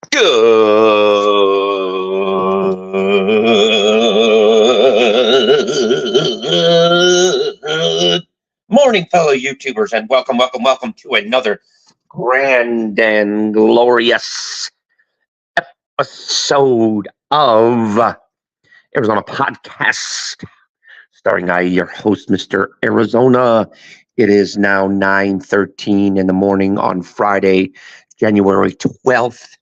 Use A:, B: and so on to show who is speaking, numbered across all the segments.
A: Good morning, fellow YouTubers, and welcome to another grand and glorious episode of Arizona Podcast, starring I, your host, Mr. Arizona. It is now 9:13 in the morning on Friday, January 12th,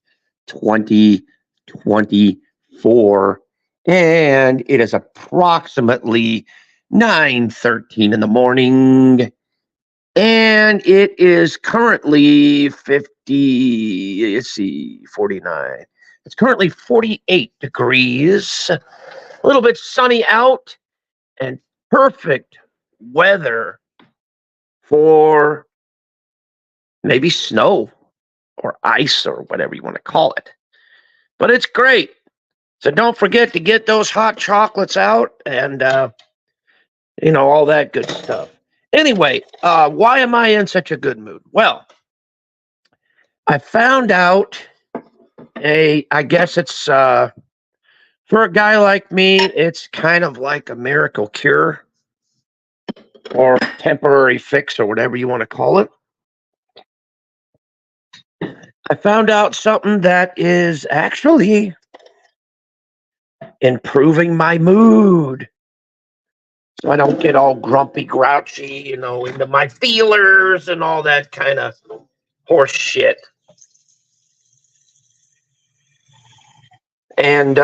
A: 2024, and it is approximately 9:13 in the morning, and it is currently 49. It's currently 48 degrees, a little bit sunny out, and perfect weather for maybe snow or ice or whatever you want to call it. But it's great. So don't forget to get those hot chocolates out and, all that good stuff. Anyway, why am I in such a good mood? Well, I found out I guess it's, for a guy like me, it's kind of like a miracle cure or temporary fix or whatever you want to call it. I found out something that is actually improving my mood. So I don't get all grumpy, grouchy, into my feelers and all that kind of horse shit. And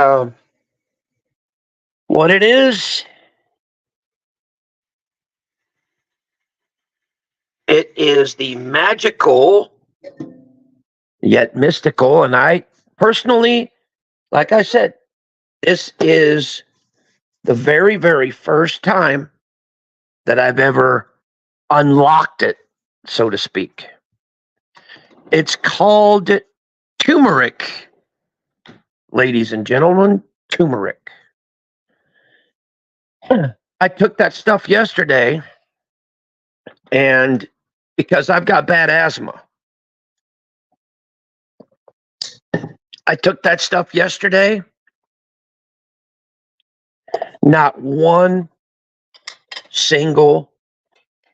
A: what it is, it is the magical yet mystical. And I personally, like I said, this is the very, very first time that I've ever unlocked it, so to speak. It's called turmeric, ladies and gentlemen, turmeric. I took that stuff yesterday, and because I've got bad asthma, I took that stuff yesterday. Not one single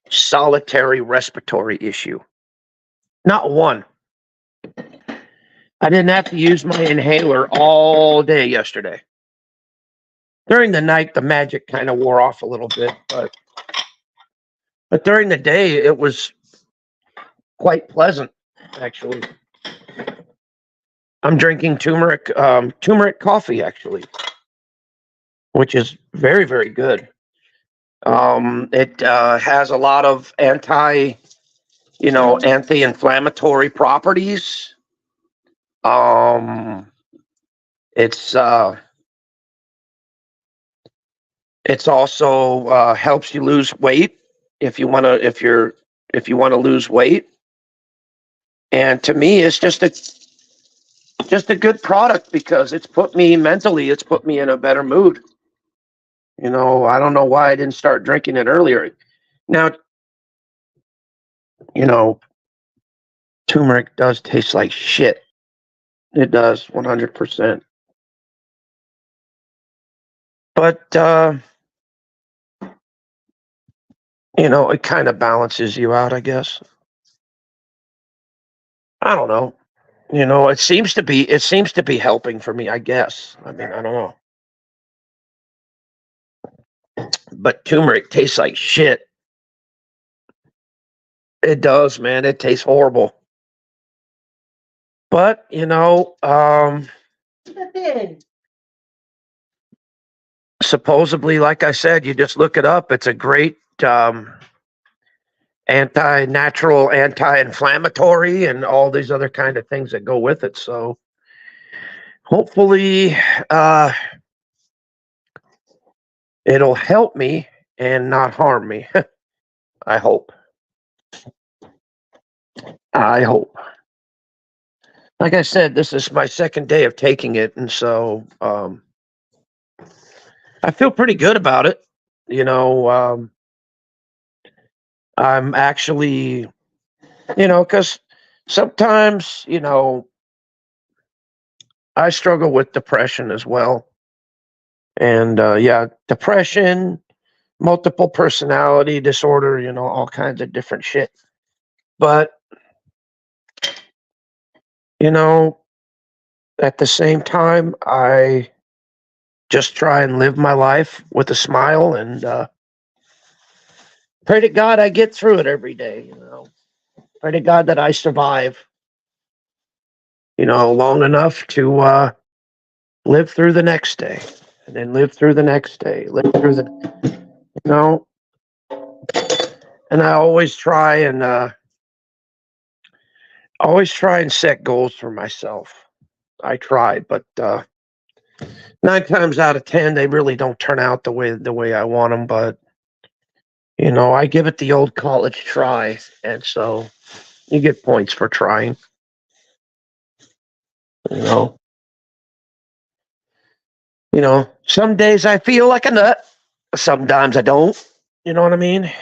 A: solitary respiratory issue. Not one. I didn't have to use my inhaler all day yesterday. During the night, the magic kind of wore off a little bit, but during the day, it was quite pleasant, actually. I'm drinking turmeric coffee, actually, which is very, very good. It has a lot of anti-inflammatory properties. It's also helps you lose weight if you want to lose weight. And to me, it's just a good product because it's put me in a better mood. I don't know why I didn't start drinking it earlier. Now, turmeric does taste like shit. It does, 100%. But, it kind of balances you out, I guess. I don't know. It seems to be helping for me, I guess. I mean, I don't know. But turmeric tastes like shit. It does, man. It tastes horrible. But, supposedly, like I said, you just look it up. It's a great anti-inflammatory, and all these other kind of things that go with it. So hopefully it'll help me and not harm me. I hope. Like I said, this is my second day of taking it, and so I feel pretty good about it. I'm actually, because sometimes, I struggle with depression as well. And yeah, depression, multiple personality disorder, all kinds of different shit. But, you know, at the same time, I just try and live my life with a smile and pray to God I get through it every day. Pray to God that I survive, long enough to live through the next day, and then live through the next day, live through you know, and I always try and set goals for myself. I try, but 9 times out of 10, they really don't turn out the way I want them. But I give it the old college try, and so you get points for trying. You know, some days I feel like a nut. Sometimes I don't. You know what I mean?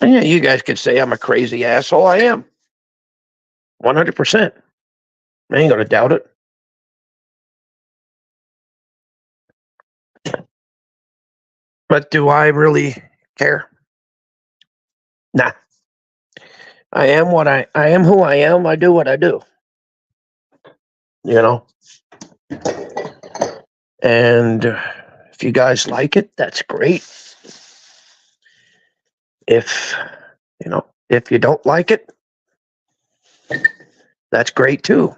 A: And yeah, you guys could say I'm a crazy asshole. I am. 100%. I ain't gonna doubt it. But do I really care? Nah. I am I am who I am. I do what I do. You know? And if you guys like it, that's great. If if you don't like it, that's great too.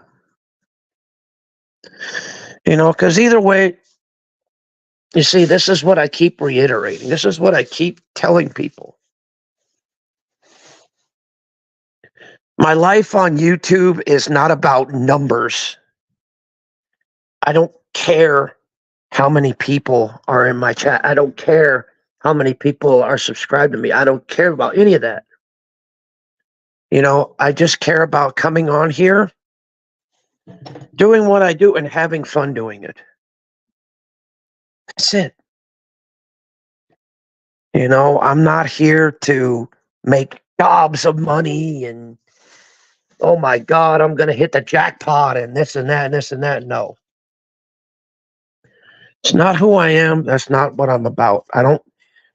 A: Because either way, you see, this is what I keep reiterating. This is what I keep telling people. My life on YouTube is not about numbers. I don't care how many people are in my chat. I don't care how many people are subscribed to me. I don't care about any of that. I just care about coming on here, doing what I do, and having fun doing it. That's it. I'm not here to make gobs of money and, oh my God, I'm going to hit the jackpot and this and that and this and that. No. It's not who I am. That's not what I'm about.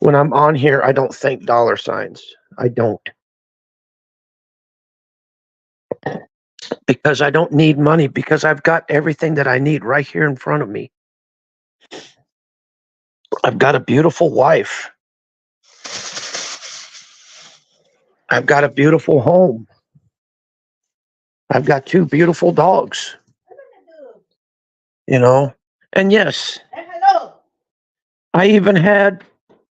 A: When I'm on here, I don't think dollar signs. I don't. Because I don't need money, because I've got everything that I need right here in front of me. I've got a beautiful wife. I've got a beautiful home. I've got 2 beautiful dogs. And yes, I even had,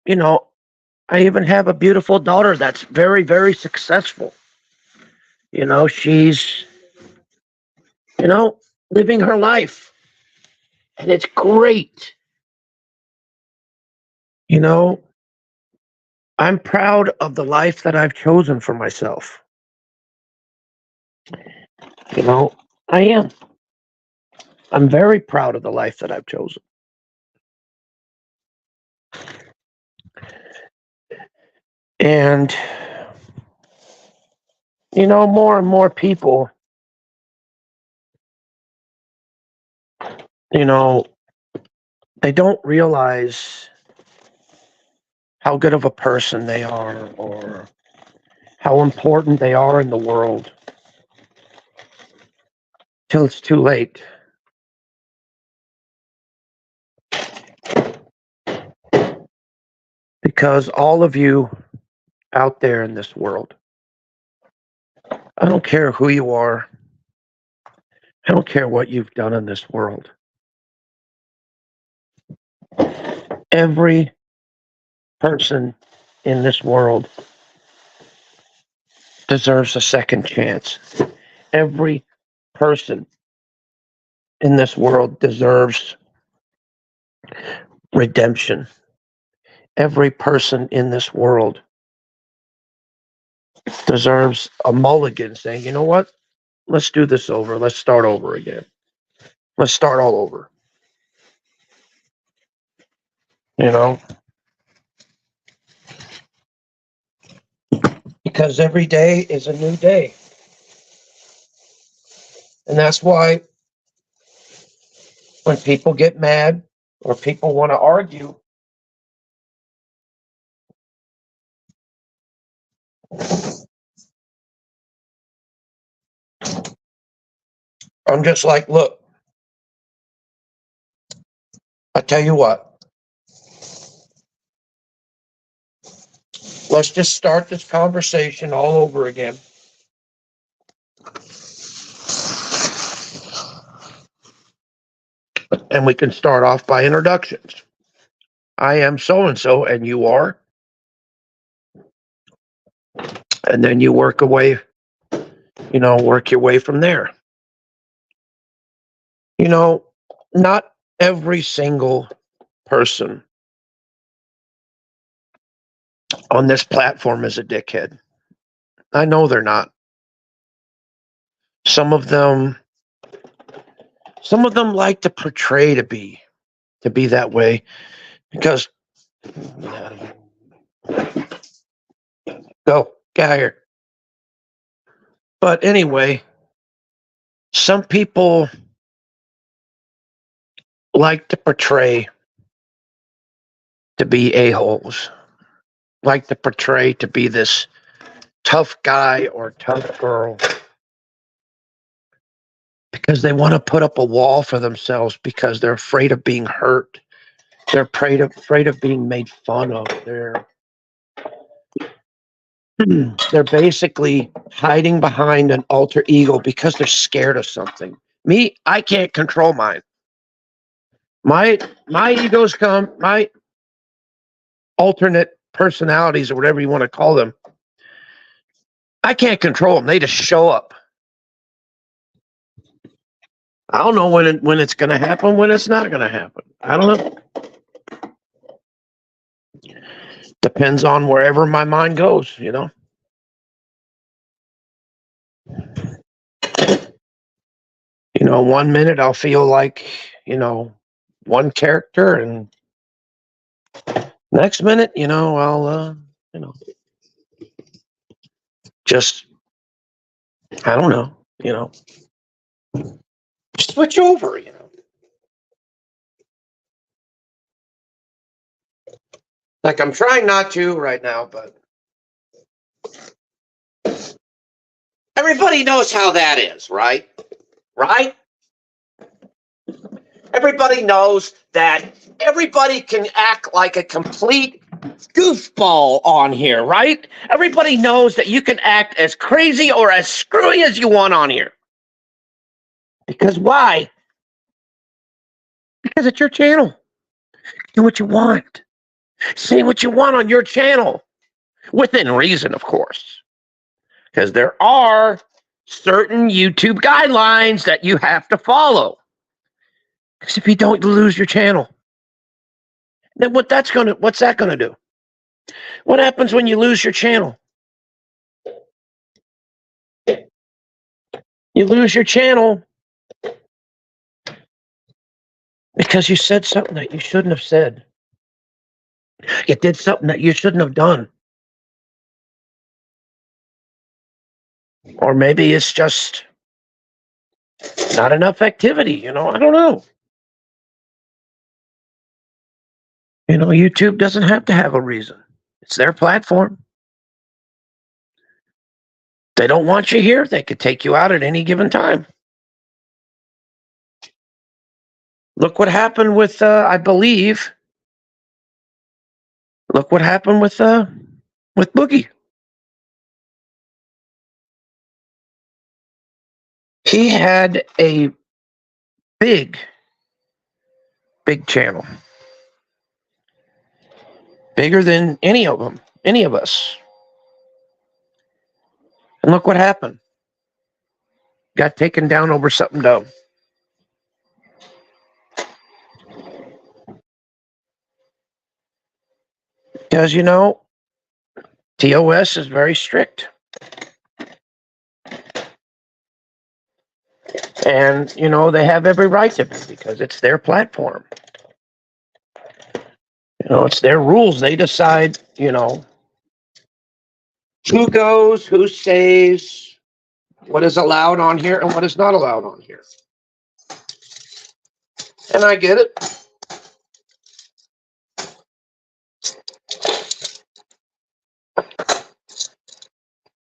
A: I even have a beautiful daughter that's very, very successful. She's, living her life. And it's great. I'm proud of the life that I've chosen for myself. I am. I'm very proud of the life that I've chosen. And, more and more people, they don't realize how good of a person they are or how important they are in the world till it's too late. Because all of you out there in this world, I don't care who you are. I don't care what you've done in this world. Every person in this world deserves a second chance. Every person in this world deserves redemption. Every person in this world deserves a mulligan saying, you know what? Let's do this over. Let's start over again. Let's start all over. Because every day is a new day. And that's why when people get mad or people want to argue, I'm just like, look, I tell you what, let's just start this conversation all over again. And we can start off by introductions. I am so-and-so, and you are. And then you work away, work your way from there. Not every single person on this platform is a dickhead. I know they're not. Some of them like to portray to be that way because go get here. But anyway, some people like to portray to be a-holes, like to portray to be this tough guy or tough girl because they want to put up a wall for themselves because they're afraid of being hurt. They're afraid of being made fun of. They're basically hiding behind an alter ego because they're scared of something. Me, I can't control mine. My egos my alternate personalities or whatever you want to call them. I can't control them. They just show up. I don't know when it's going to happen, when it's not going to happen. I don't know. Depends on wherever my mind goes, 1 minute I'll feel like, one character, and next minute, I'll, just, I don't know, switch over, Like I'm trying not to right now, but everybody knows how that is, right? Right? Everybody knows that everybody can act like a complete goofball on here, right? Everybody knows that you can act as crazy or as screwy as you want on here. Because why? Because it's your channel. Do what you want. Say what you want on your channel. Within reason, of course. Because there are certain YouTube guidelines that you have to follow. Because if you don't, you lose your channel. Then what's that gonna do? What happens when you lose your channel? You lose your channel because you said something that you shouldn't have said. You did something that you shouldn't have done. Or maybe it's just not enough activity, I don't know. YouTube doesn't have to have a reason. It's their platform. They don't want you here, they could take you out at any given time. Look what happened with, I believe. Look what happened with Boogie. He had a big channel. Bigger than any of us. And look what happened. Got taken down over something dumb. Because, TOS is very strict. And, they have every right to be because it's their platform. It's their rules. They decide, who goes, who stays, what is allowed on here and what is not allowed on here. And I get it.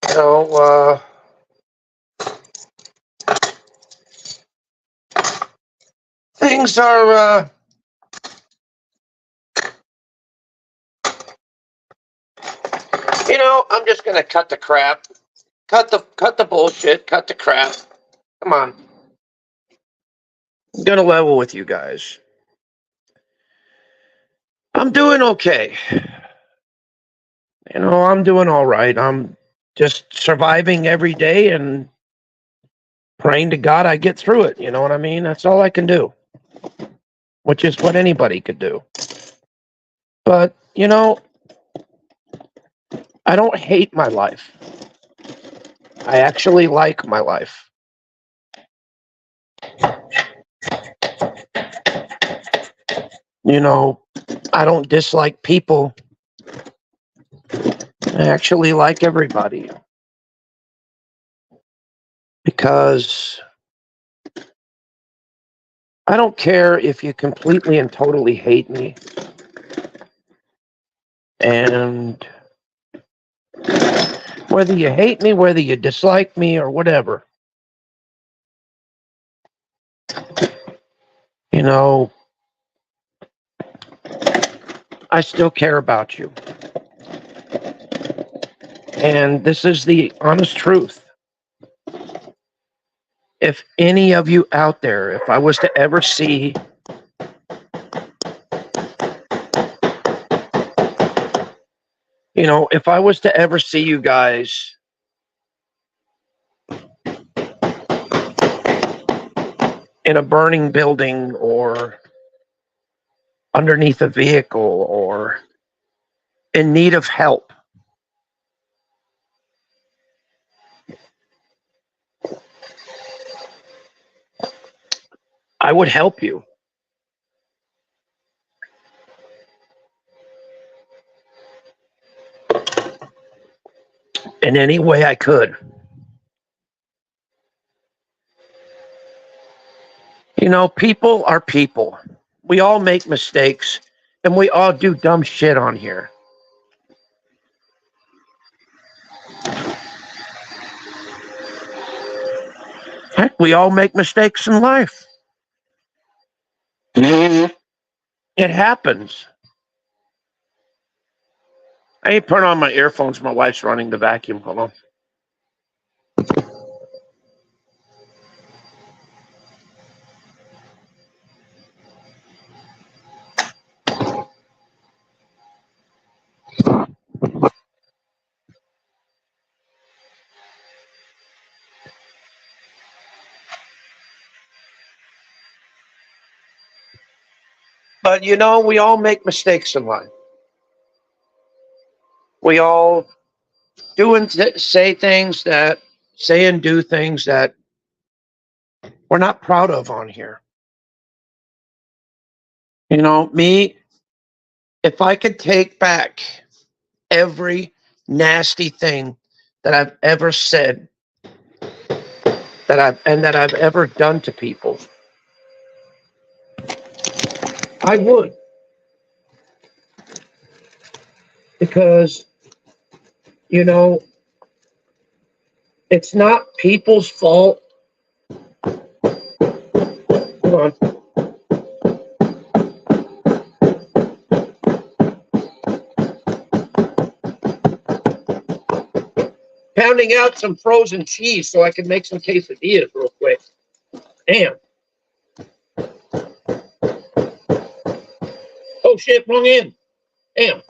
A: You know, things are, you know, I'm just gonna cut the crap, cut the bullshit, cut the crap. Come on, I'm gonna level with you guys. I'm doing okay. You know, I'm doing all right. I'm just surviving every day and praying to God I get through it. You know what I mean? That's all I can do, which is what anybody could do. But, you know, I don't hate my life. I actually like my life. You know, I don't dislike people. I actually like everybody. Because I don't care if you completely and totally hate me. And whether you hate me, whether you dislike me, or whatever, you know, I still care about you. And this is the honest truth. If any of you out there, if I was to ever see you know, if I was to ever see you guys in a burning building or underneath a vehicle or in need of help, I would help you. In any way I could. You know, people are people. We all make mistakes and we all do dumb shit on here. Heck, we all make mistakes in life. It happens. I ain't putting on my earphones. My wife's running the vacuum. Hold on. But you know, we all make mistakes in life. We all do and say and do things that we're not proud of on here. You know, me, if I could take back every nasty thing that I've ever said, that I've ever done to people, I would. Because, you know, it's not people's fault. Hold on. Pounding out some frozen cheese so I can make some quesadillas real quick. Damn. Oh shit, wrong end. Damn.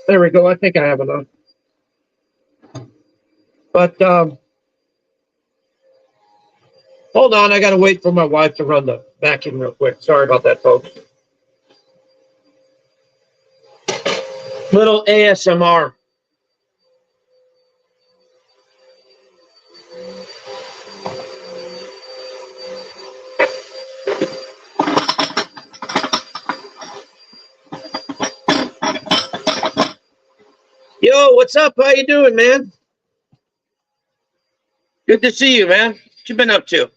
A: There we go. I think I have enough. But hold on, I gotta wait for my wife to run the vacuum real quick. Sorry about that, folks. Little ASMR. Yo, what's up? How you doing, man? Good to see you, man. What you been up to?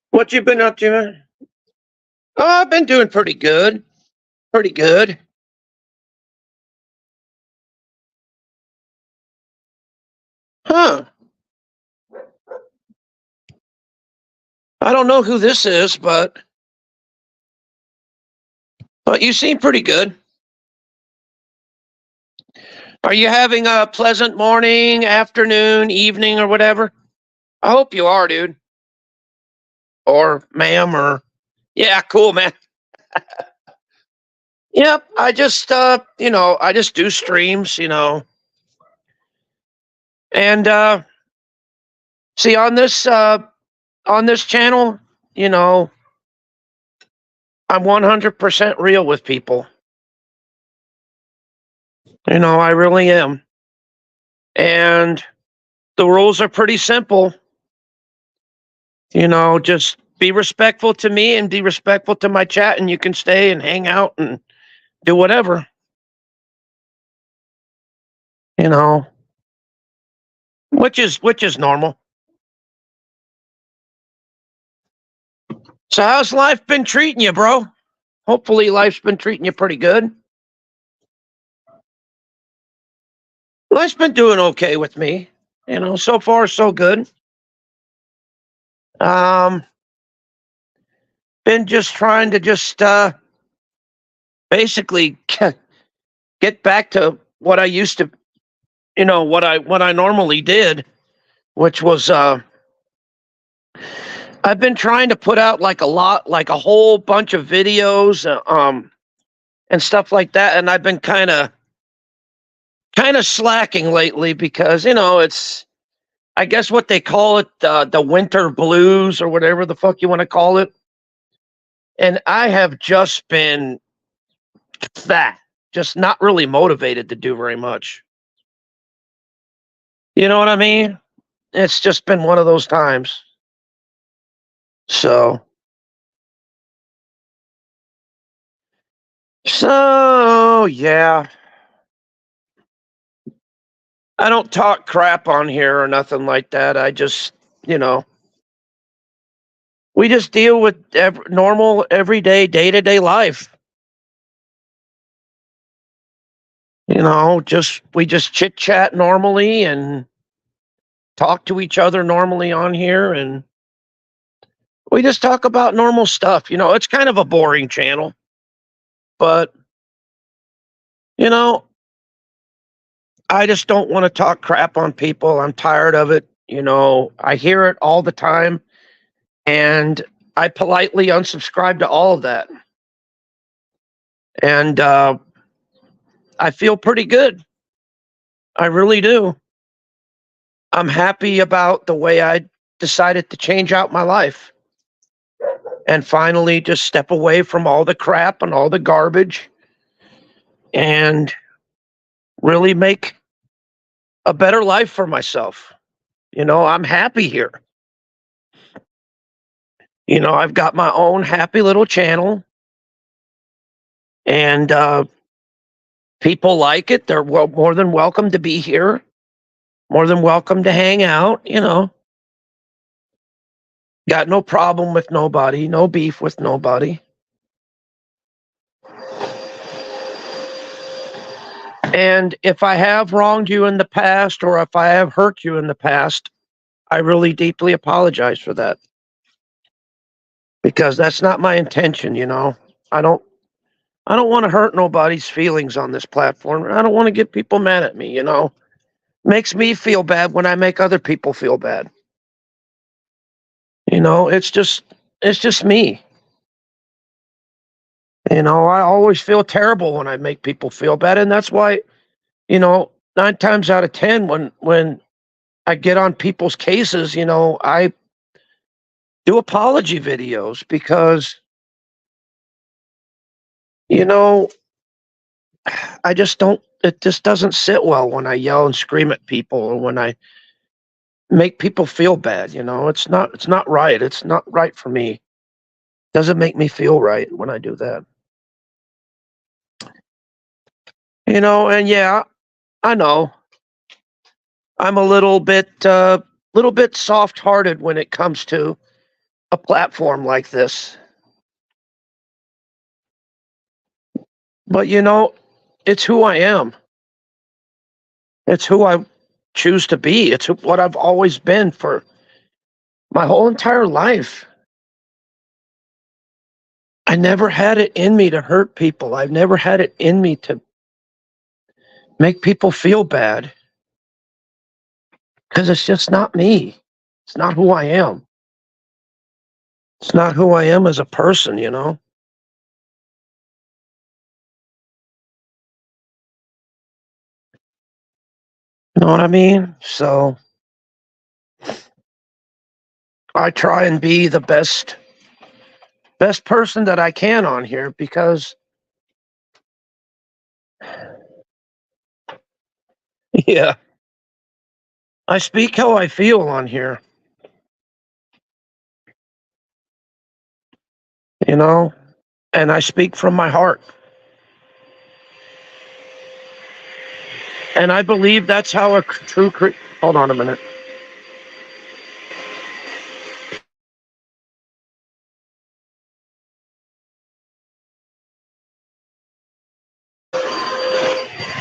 A: What you been up to, man? Oh, I've been doing pretty good. Pretty good. Huh. I don't know who this is, but you seem pretty good. Are you having a pleasant morning, afternoon, evening, or whatever? I hope you are, dude. Or ma'am, or yeah, cool, man. Yep, I just I just do streams, and see on this channel, you know, I'm 100% real with people. I really am. And the rules are pretty simple. Just be respectful to me and be respectful to my chat, and you can stay and hang out and do whatever. Which is normal. So how's life been treating you, bro? Hopefully life's been treating you pretty good. Life's been doing okay with me. So far so good. Been just trying to basically get back to what I used to, what I normally did, which was I've been trying to put out like a whole bunch of videos, and stuff like that, and I've been kind of slacking lately because it's, I guess, what they call it, the winter blues or whatever the fuck you want to call it. And I have just been just not really motivated to do very much. You know what I mean? It's just been one of those times. So yeah. I don't talk crap on here or nothing like that. I just, we just deal with normal, everyday, day-to-day life. We just chit chat normally and talk to each other normally on here, and we just talk about normal stuff. It's kind of a boring channel, but I just don't want to talk crap on people. I'm tired of it. I hear it all the time, and I politely unsubscribe to all of that. And I feel pretty good. I really do. I'm happy about the way I decided to change out my life and finally just step away from all the crap and all the garbage and really make a better life for myself. I'm happy here. I've got my own happy little channel, and people like it. They're more than welcome to be here, more than welcome to hang out. Got no problem with nobody, no beef with nobody. And if I have wronged you in the past, or if I have hurt you in the past, I really deeply apologize for that. Because that's not my intention, I don't want to hurt nobody's feelings on this platform. I don't want to get people mad at me, Makes me feel bad when I make other people feel bad. It's just me. I always feel terrible when I make people feel bad, and that's why, 9 times out of 10, when I get on people's cases, I do apology videos because, I just don't, it just doesn't sit well when I yell and scream at people or when I make people feel bad, you know. It's not right. It's not right for me. Doesn't make me feel right when I do that. You know, and yeah, I know. I'm a little bit soft-hearted when it comes to a platform like this. But you know, it's who I am. It's who I choose to be. It's what I've always been for my whole entire life. I never had it in me to hurt people. I've never had it in me to make people feel bad because it's just not me. It's not who I am. It's not who I am as a person, you know? You know what I mean? So I try and be the best person that I can on here because yeah, I speak how I feel on here, you know, and I speak from my heart. And I believe that's how a hold on a minute.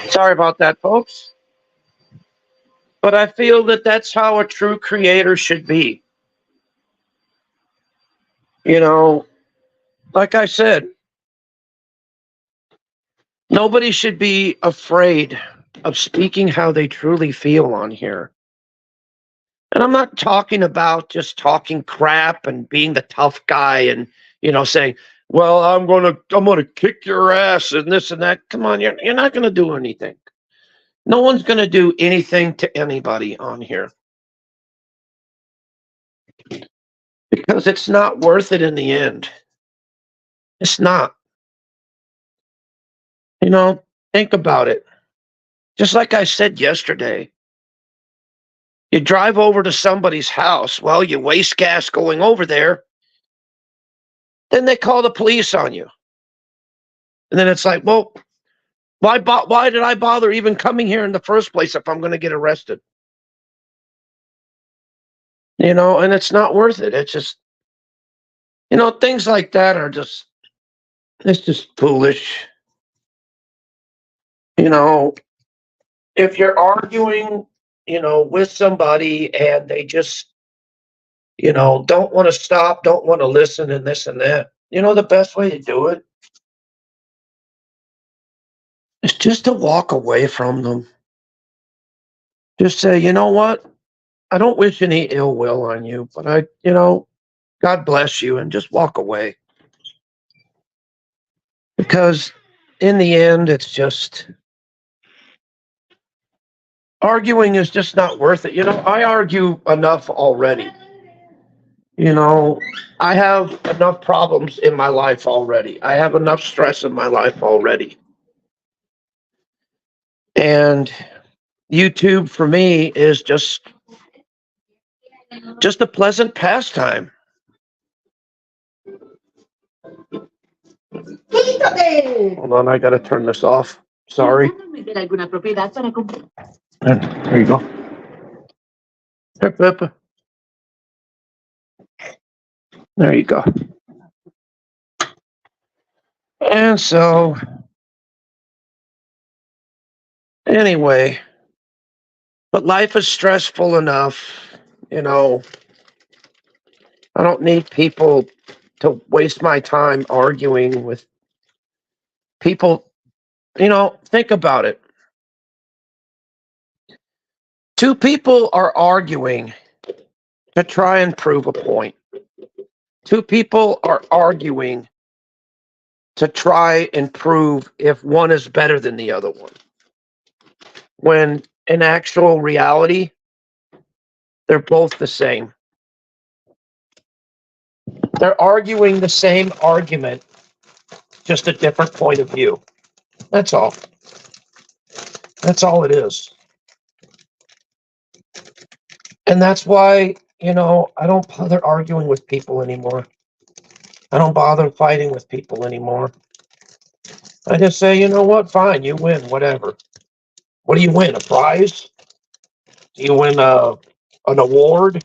A: Sorry about that, folks. But I feel that that's how a true creator should be. You know, like I said, nobody should be afraid of speaking how they truly feel on here. And I'm not talking about just talking crap and being the tough guy and, you know, saying, well, I'm gonna kick your ass and this and that. Come on, you're not gonna do anything. No one's gonna do anything to anybody on here because it's not worth it in the end. It's not. You know, think about it. Just like I said yesterday, you drive over to somebody's house, well, you waste gas going over there, then they call the police on you. And then it's like, well, why did I bother even coming here in the first place if I'm going to get arrested? You know, and it's not worth it. It's just, you know, things like that are just, it's just foolish. You know, if you're arguing, you know, with somebody and they just, you know, don't want to stop, don't want to listen, and this and that, you know, the best way to do it is just to walk away from them. Just say, you know what? I don't wish any ill will on you, but you know, God bless you, and just walk away. Because in the end, it's just arguing is just not worth it. You know, I argue enough already. You know, I have enough problems in my life already. I have enough stress in my life already. And YouTube for me is just a pleasant pastime. Hold on, I gotta turn this off. Sorry. There you go. There you go. And so, anyway, but life is stressful enough, you know. I don't need people to waste my time arguing with people. You know, think about it. Two people are arguing to try and prove a point. Two people are arguing to try and prove if one is better than the other one. When in actual reality, they're both the same. They're arguing the same argument, just a different point of view. That's all. That's all it is. And that's why, I don't bother arguing with people anymore. I don't bother fighting with people anymore. I just say, you know what? Fine, you win, whatever. What do you win? A prize? Do you win an award?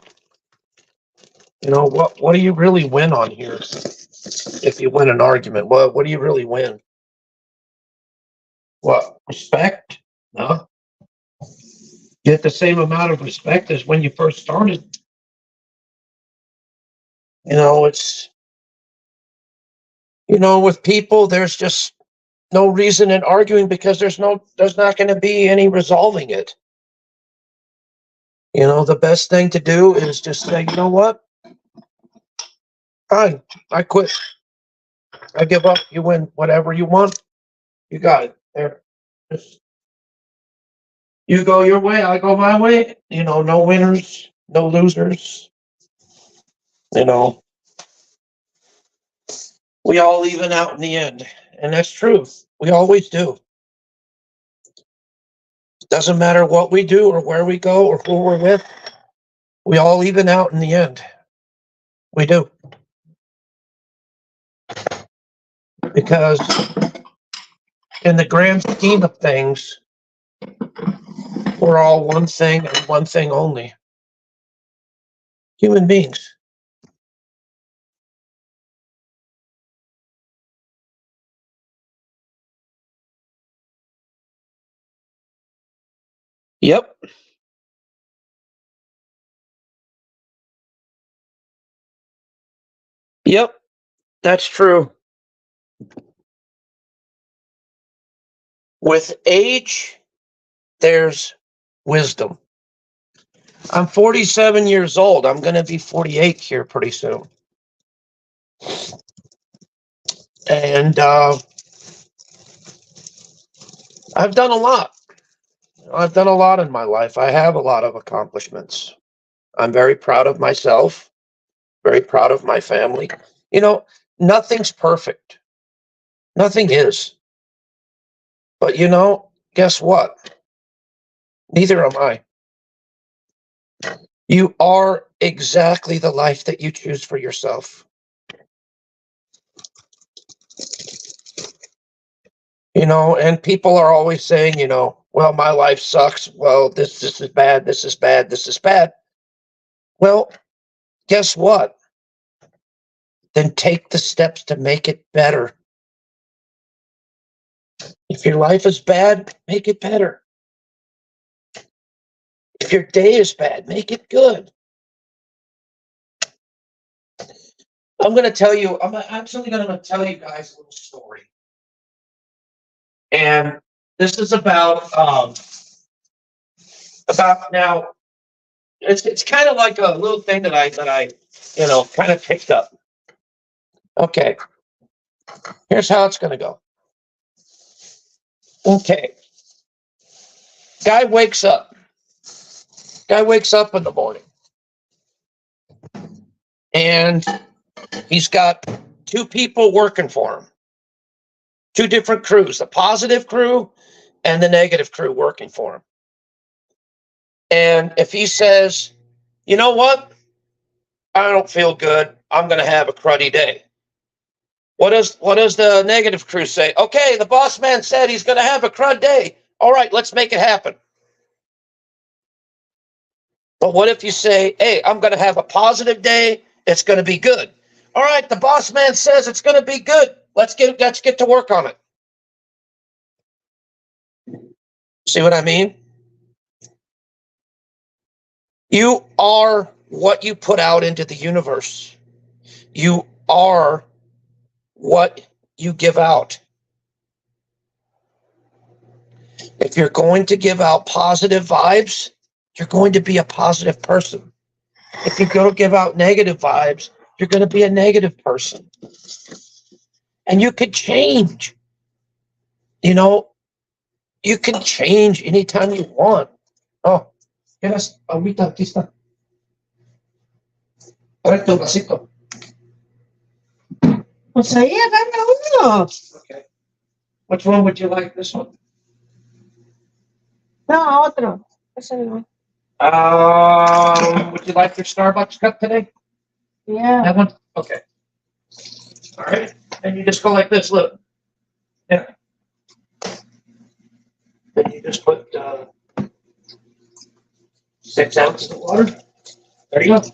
A: What do you really win on here? If you win an argument, what do you really win? What? Respect? No. You get the same amount of respect as when you first started. It's with people, there's just no reason in arguing because there's not going to be any resolving it. The best thing to do is just say, you know what? Fine, I quit. I give up. You win whatever you want. You got it. There. You go your way, I go my way. No winners, no losers. We all even out in the end. And that's true. We always do. Doesn't matter what we do or where we go or who we're with. We all even out in the end. We do. Because in the grand scheme of things, we're all one thing and one thing only. Human beings. Yep. Yep. That's true. With age, there's wisdom. I'm 47 years old. I'm going to be 48 here pretty soon. And I've done a lot. I've done a lot in my life. I have a lot of accomplishments. I'm very proud of myself, very proud of my family. Nothing's perfect. Nothing is. But guess what? Neither am I. You are exactly the life that you choose for yourself. And people are always saying, well, my life sucks. Well, this is bad. This is bad. This is bad. Well, guess what? Then take the steps to make it better. If your life is bad, make it better. If your day is bad, make it good. I'm actually going to tell you guys a little story. And this is about now, it's kind of like a little thing that I kind of picked up. Okay. Here's how it's going to go. Okay. Guy wakes up in the morning. And he's got two people working for him. Two different crews, the positive crew and the negative crew working for him. And if he says, you know what? I don't feel good. I'm going to have a cruddy day. What does the negative crew say? Okay, the boss man said he's going to have a crud day. All right, let's make it happen. But what if you say, hey, I'm going to have a positive day. It's going to be good. All right, the boss man says it's going to be good. Let's get to work on it. See what I mean? You are what you put out into the universe. You are what you give out. If you're going to give out positive vibes, you're going to be a positive person. If you go to give out negative vibes, you're going to be a negative person. And you could change. You can change anytime you want. Oh, yes, ahorita aquí está. Correcto, vasito. Pues ahí, agarra uno. Okay. Which one would you like? This one?
B: No, otro. Ese no.
A: Would you like your Starbucks cup today?
B: Yeah.
A: That one? Okay. All right. And you just go like this, look. Yeah. Then you just put 6 ounces of water. There you go.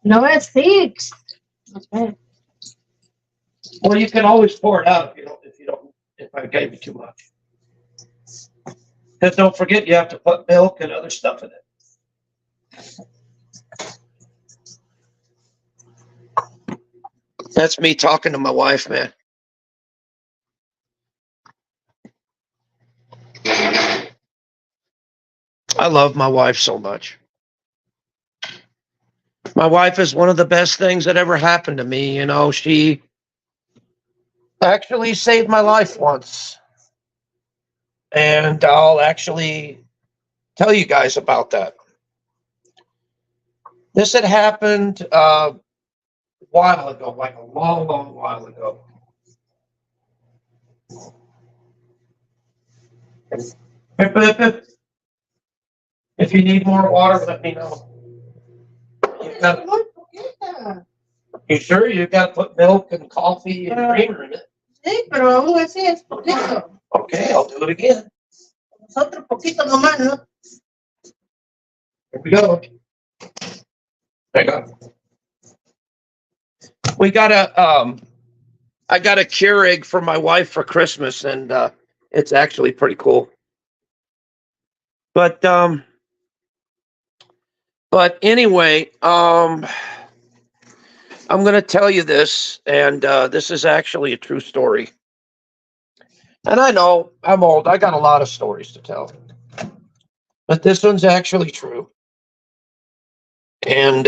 B: No, it's six. That's bad.
A: Well, you can always pour it out if I gave you too much. Because don't forget, you have to put milk and other stuff in it. That's me talking to my wife, man. I love my wife so much. My wife is one of the best things that ever happened to me. You know, she actually saved my life once. And I'll actually tell you guys about that. This had happened a while ago, like a long, long while ago. If you need more water, let me know. You sure? You got to put milk and coffee and creamer in it.
B: Sí, pero aún así es poquito.
A: Okay, I'll do it again.
B: Otro poquito nomás, ¿no?
A: Here we go. There you go. We got I got a Keurig for my wife for Christmas, and it's actually pretty cool. But anyway, I'm going to tell you this, and this is actually a true story. And I know I'm old. I got a lot of stories to tell, but this one's actually true. And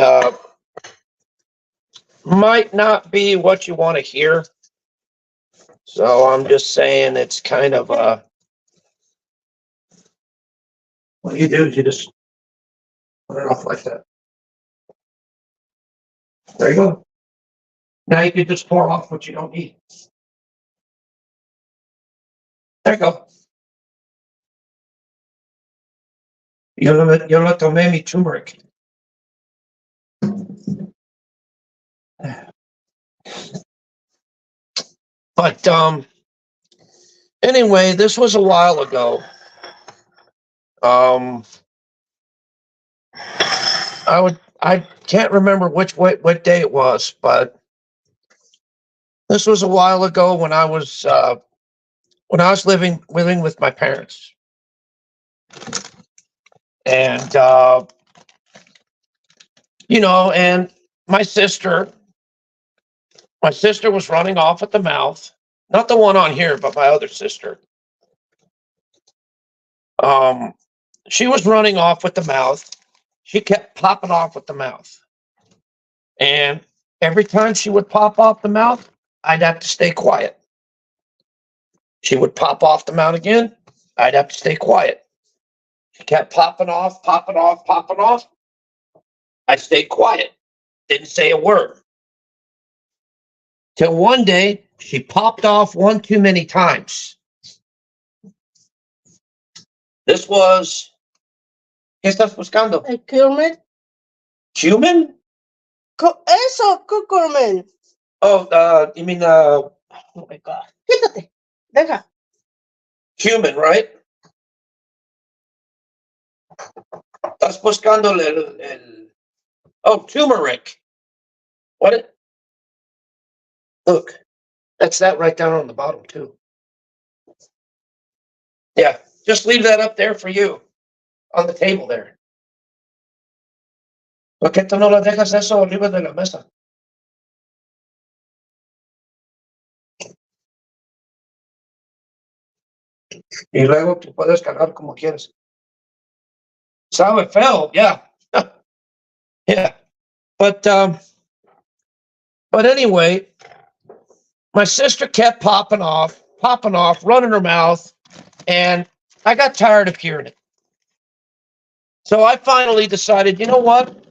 A: might not be what you want to hear. So I'm just saying it's kind of what you do is you just put it off like that. There you go. Now you can just pour off what you don't need. There you go. Yo lo tomé mi turmeric. But anyway, this was a while ago. I can't remember what day it was, but this was a while ago when I was living with my parents. And and my sister was running off at the mouth. Not the one on here, but my other sister. She was running off with the mouth. She kept popping off with the mouth. And every time she would pop off the mouth, I'd have to stay quiet. She would pop off the mouth again. I'd have to stay quiet. She kept popping off. I stayed quiet. Didn't say a word. Till one day, she popped off one too many times. This was... ¿Qué estás buscando?
B: El cumin.
A: Cumin?
B: Eso, cumin.
A: Oh, you mean... oh my God.
B: Quítate. Deja.
A: Cumin, right? Estás buscando oh, turmeric. What? Look, that's that right down on the bottom too. Yeah, just leave that up there for you on the table there. ¿Por qué tú no lo dejas eso arriba de la mesa? Y luego tú puedes cargar como quieres. Sabe feo, yeah. Yeah. But anyway, my sister kept popping off, running her mouth, and I got tired of hearing it. So I finally decided, you know what?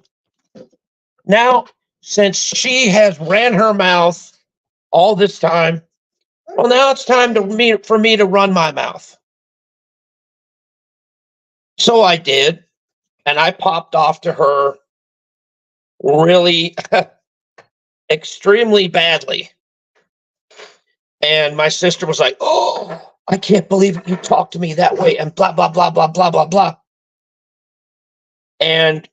A: Now, since she has ran her mouth all this time, well, now it's time for me to run my mouth. So I did, and I popped off to her really extremely badly. And my sister was like, "Oh, I can't believe you talked to me that way," and blah, blah, blah, blah, blah, blah, blah. And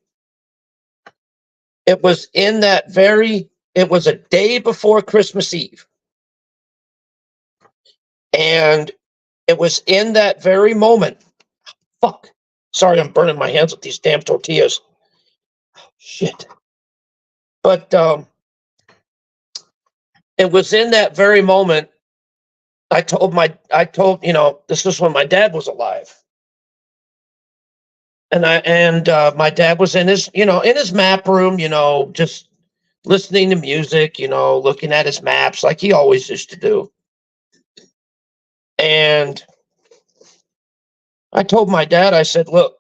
A: it was it was a day before Christmas Eve. And it was in that very moment. Fuck. Sorry, I'm burning my hands with these damn tortillas. Oh, shit. But it was in that very moment I told, this was when my dad was alive. And my dad was in his map room, just listening to music, looking at his maps like he always used to do. And I told my dad, I said, "Look,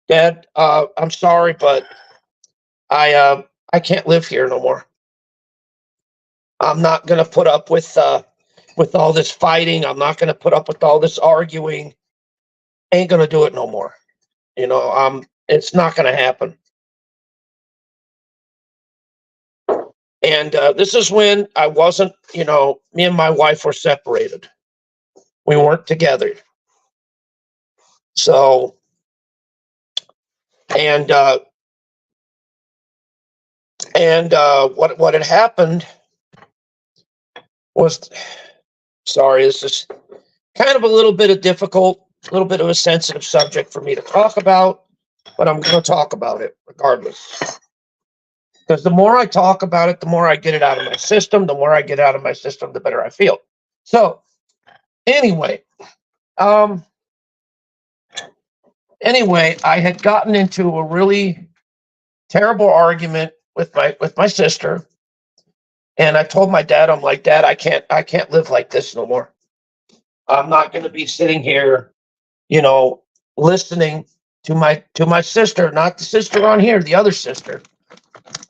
A: Dad, I'm sorry, but I can't live here no more. I'm not gonna put up with all this fighting. I'm not gonna put up with all this arguing. Ain't gonna do it no more. It's not gonna happen." And this is when I wasn't, me and my wife were separated. We weren't together. So, and what had happened was, sorry, this is kind of a little bit of a sensitive subject for me to talk about, but I'm going to talk about it regardless. Because the more I talk about it, the more I get it out of my system. The more I get out of my system, the better I feel. So, anyway, I had gotten into a really terrible argument with my sister, and I told my dad, I'm like, "Dad, I can't live like this no more. I'm not going to be sitting here, listening to my sister, not the sister on here, the other sister.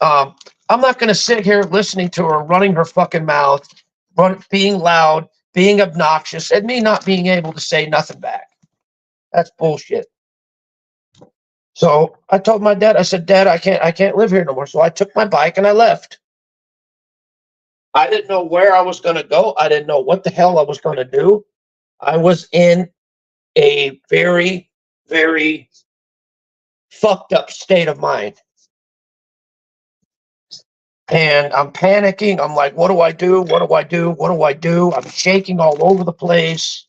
A: I'm not going to sit here listening to her running her fucking mouth, being loud, being obnoxious, and me not being able to say nothing back. That's bullshit." So I told my dad, I said, "Dad, I can't live here no more." So I took my bike and I left. I didn't know where I was going to go. I didn't know what the hell I was going to do. I was in a very, very fucked up state of mind. And I'm panicking. I'm like, "What do I do? What do I do? What do I do?" I'm shaking all over the place.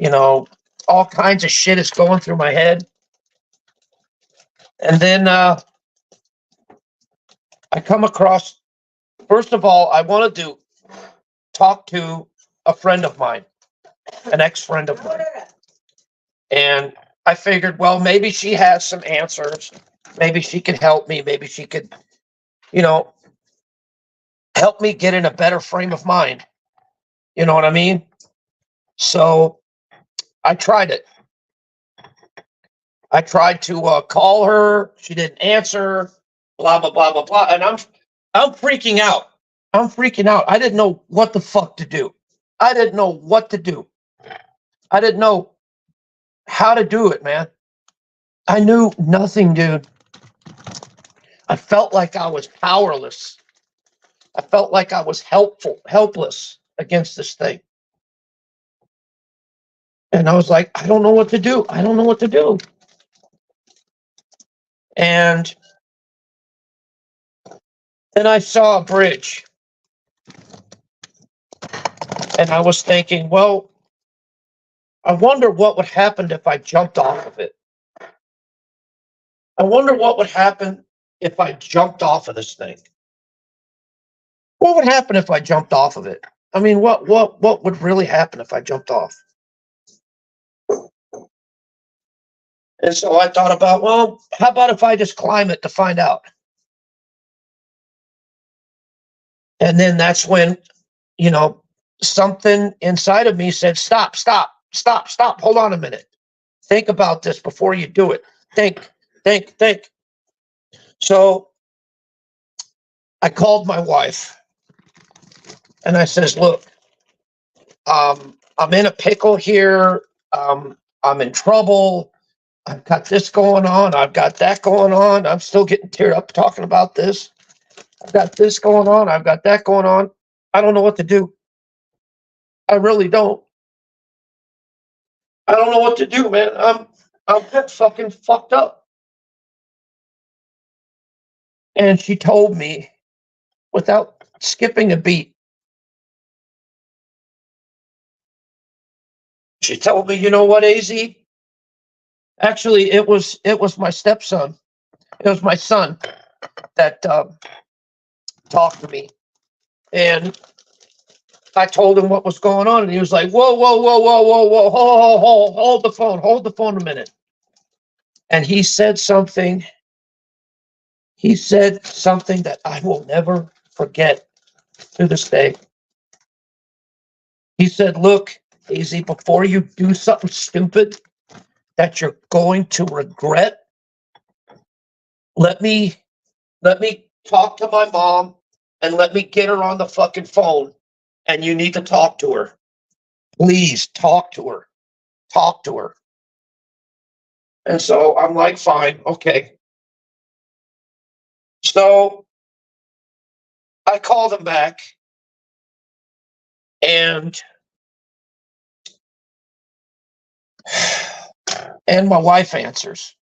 A: All kinds of shit is going through my head. And then I come across, first of all, I wanted to talk to a friend of mine, an ex-friend of mine. And I figured, well, maybe she has some answers. Maybe she could help me. Maybe she could, help me get in a better frame of mind. You know what I mean? So I tried it. I tried to call her. She didn't answer. Blah blah blah blah blah. And I'm freaking out. I'm freaking out. I didn't know what the fuck to do. I didn't know what to do. I didn't know how to do it, man. I knew nothing, dude. I felt like I was powerless. I felt like I was helpless against this thing. And I was like, I don't know what to do. I don't know what to do. And then I saw a bridge. And I was thinking, well, I wonder what would happen if I jumped off of it. I wonder what would happen if I jumped off of this thing. What would happen if I jumped off of it? I mean, what would really happen if I jumped off? And so I thought about, well, how about if I just climb it to find out? And then that's when, something inside of me said, stop, stop, stop, stop. Hold on a minute. Think about this before you do it. Think. So I called my wife and I says, "Look, I'm in a pickle here. I'm in trouble. I've got this going on. I've got that going on. I'm still getting teared up talking about this. I've got this going on. I've got that going on. I don't know what to do. I really don't. I don't know what to do, man. I'm fucking fucked up. And she told me without skipping a beat. She told me, you know what, AZ? Actually, it was my stepson. It was my son that talked to me, and I told him what was going on, and he was like, "Whoa, whoa, whoa, whoa, whoa, whoa, hold the phone a minute." And he said something. He said something that I will never forget to this day. He said, "Look, AZ, before you do something stupid that you're going to regret, let me talk to my mom and let me get her on the fucking phone. And you need to talk to her. Please talk to her. Talk to her." And so I'm like, fine, okay. So I called him back, and my wife answers.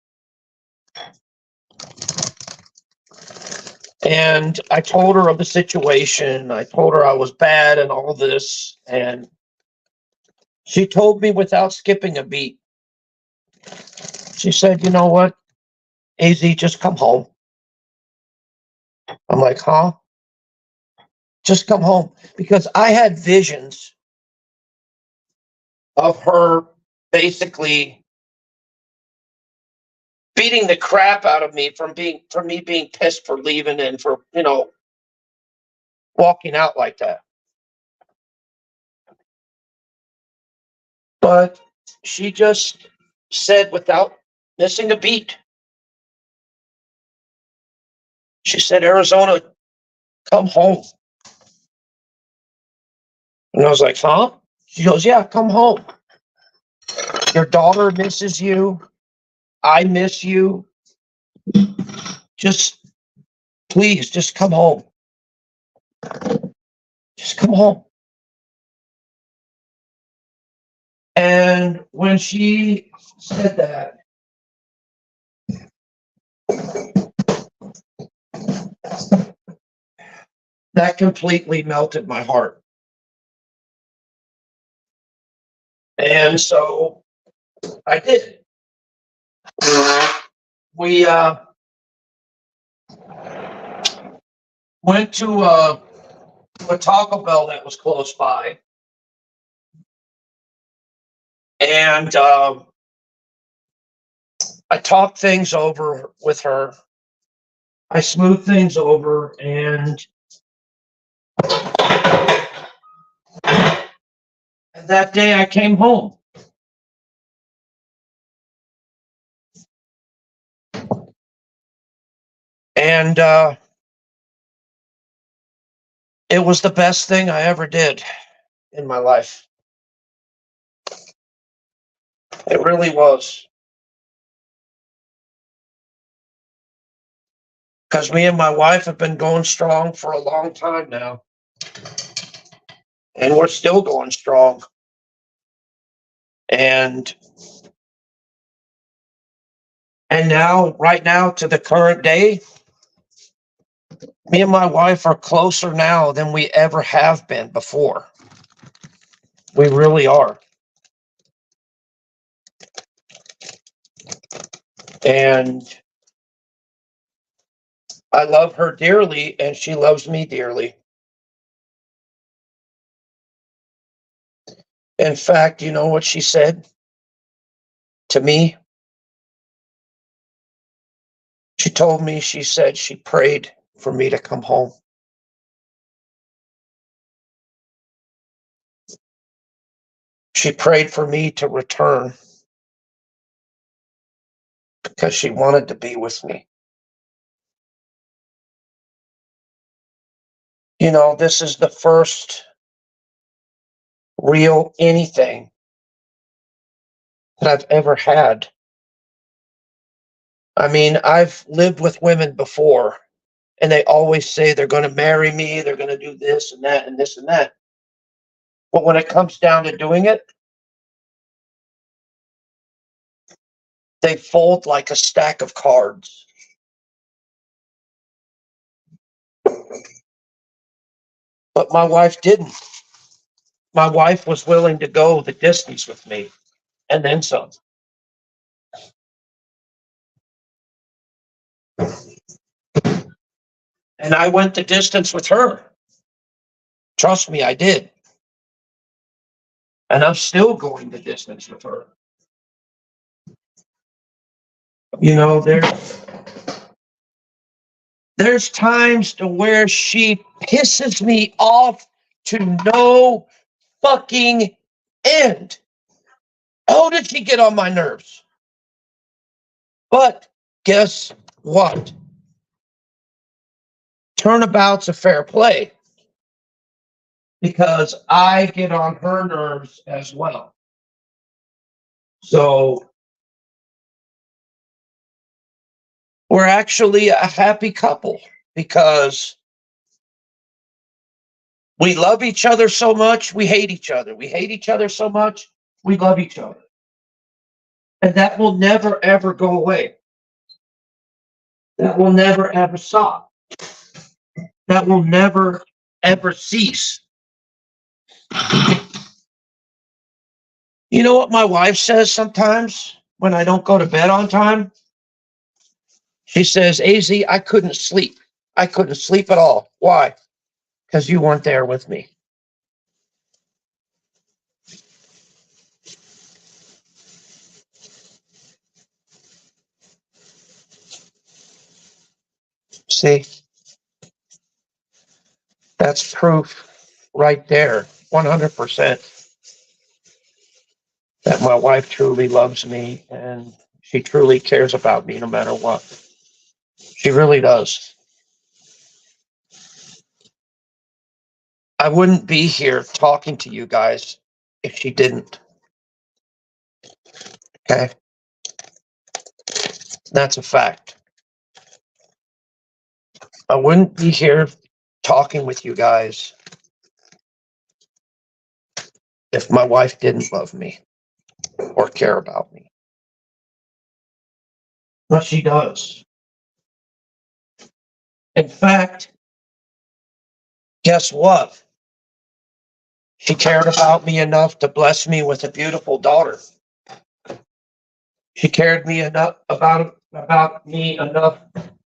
A: And I told her of the situation. I told her I was bad and all this. And she told me without skipping a beat. She said, "You know what, AZ, just come home." I'm like, huh? Just come home. Because I had visions of her basically beating the crap out of me for me being pissed for leaving and for, walking out like that. But she just said without missing a beat, she said, "Arizona, come home." And I was like, huh? She goes, "Yeah, come home. Your daughter misses you. I miss you. Just, please, just come home. Just come home." And when she said that, that completely melted my heart. And so I did. We went to a Taco Bell that was close by. And I talked things over with her. I smoothed things over, and that day I came home. And it was the best thing I ever did in my life. It really was. Because me and my wife have been going strong for a long time now. And we're still going strong. And now, right now, to the current day, me and my wife are closer now than we ever have been before. We really are. And I love her dearly, and she loves me dearly. In fact, you know what she said to me? She told me, she said she prayed for me to come home. She prayed for me to return because she wanted to be with me. You know, this is the first real anything that I've ever had I mean, I've lived with women before, and they always say they're going to marry me, they're going to do this and that and this and that. But when it comes down to doing it, they fold like a stack of cards. But my wife didn't. My wife was willing to go the distance with me, and then some. And I went the distance with her. Trust me, I did. And I'm still going the distance with her. You know, there's times to where she pisses me off to no fucking end. Oh, did she get on my nerves? But guess what? Turnabout's a fair play because I get on her nerves as well. So we're actually a happy couple because we love each other so much, we hate each other. We hate each other so much, we love each other. And that will never, ever go away. That will never, ever stop. That will never, ever cease. You know what my wife says sometimes when I don't go to bed on time? She says, AZ, I couldn't sleep. I couldn't sleep at all. Why? Because you weren't there with me. See? That's proof right there, 100%, that my wife truly loves me and she truly cares about me no matter what. She really does. I wouldn't be here talking to you guys if she didn't. Okay? That's a fact. I wouldn't be here talking with you guys if my wife didn't love me or care about me. But she does. In fact, guess what? She cared about me enough to bless me with a beautiful daughter. She cared me enough about me enough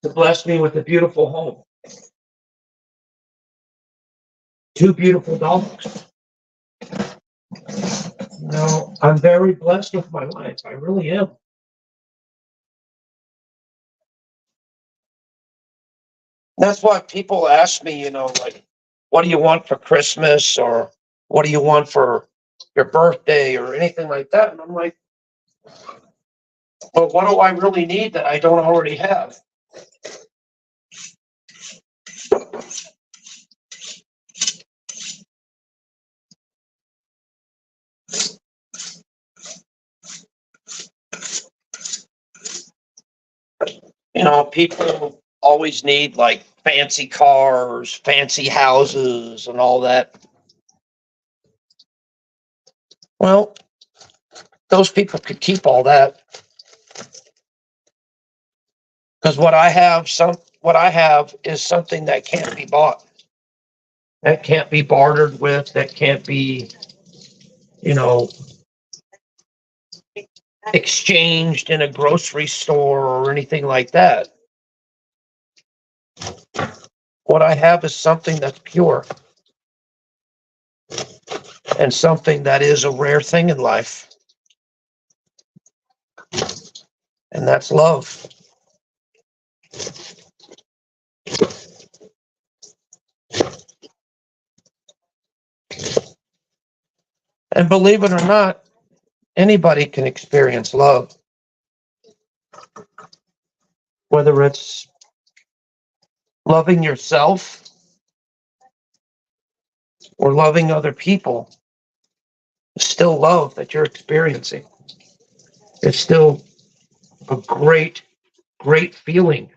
A: to bless me with a beautiful home. 2 beautiful dogs. No, I'm very blessed with my life. I really am. That's why people ask me, like, what do you want for Christmas or what do you want for your birthday or anything like that? And I'm like, well, what do I really need that I don't already have? People always need like fancy cars, fancy houses, and all that. Well, those people could keep all that. Because what I have is something that can't be bought. That can't be bartered with, that can't be, exchanged in a grocery store or anything like that. What I have is something that's pure and something that is a rare thing in life. And that's love. And believe it or not, anybody can experience love. Whether it's loving yourself or loving other people, it's still love that you're experiencing. It's still a great great feeling.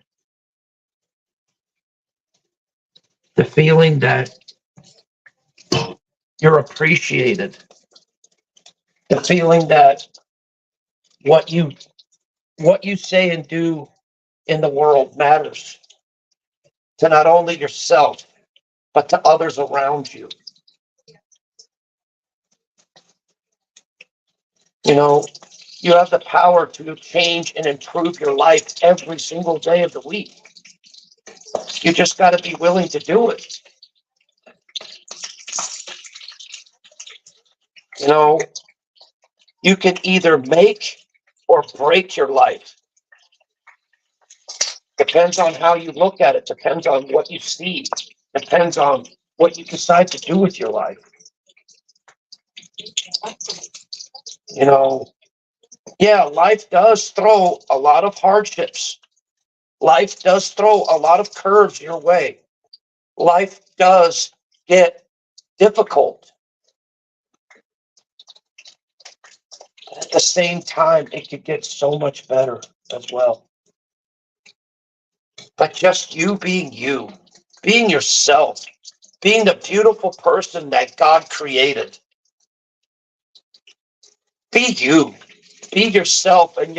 A: The feeling that you're appreciated. The feeling that what you say and do in the world matters to not only yourself, but to others around you. You know, you have the power to change and improve your life every single day of the week. You just got to be willing to do it. You know, you can either make or break your life. Depends on how you look at it, depends on what you see, depends on what you decide to do with your life. You know, yeah, life does throw a lot of hardships. Life does throw a lot of curves your way. Life does get difficult. At the same time, it could get so much better as well. But just you, being yourself, being the beautiful person that God created. Be you, be yourself, and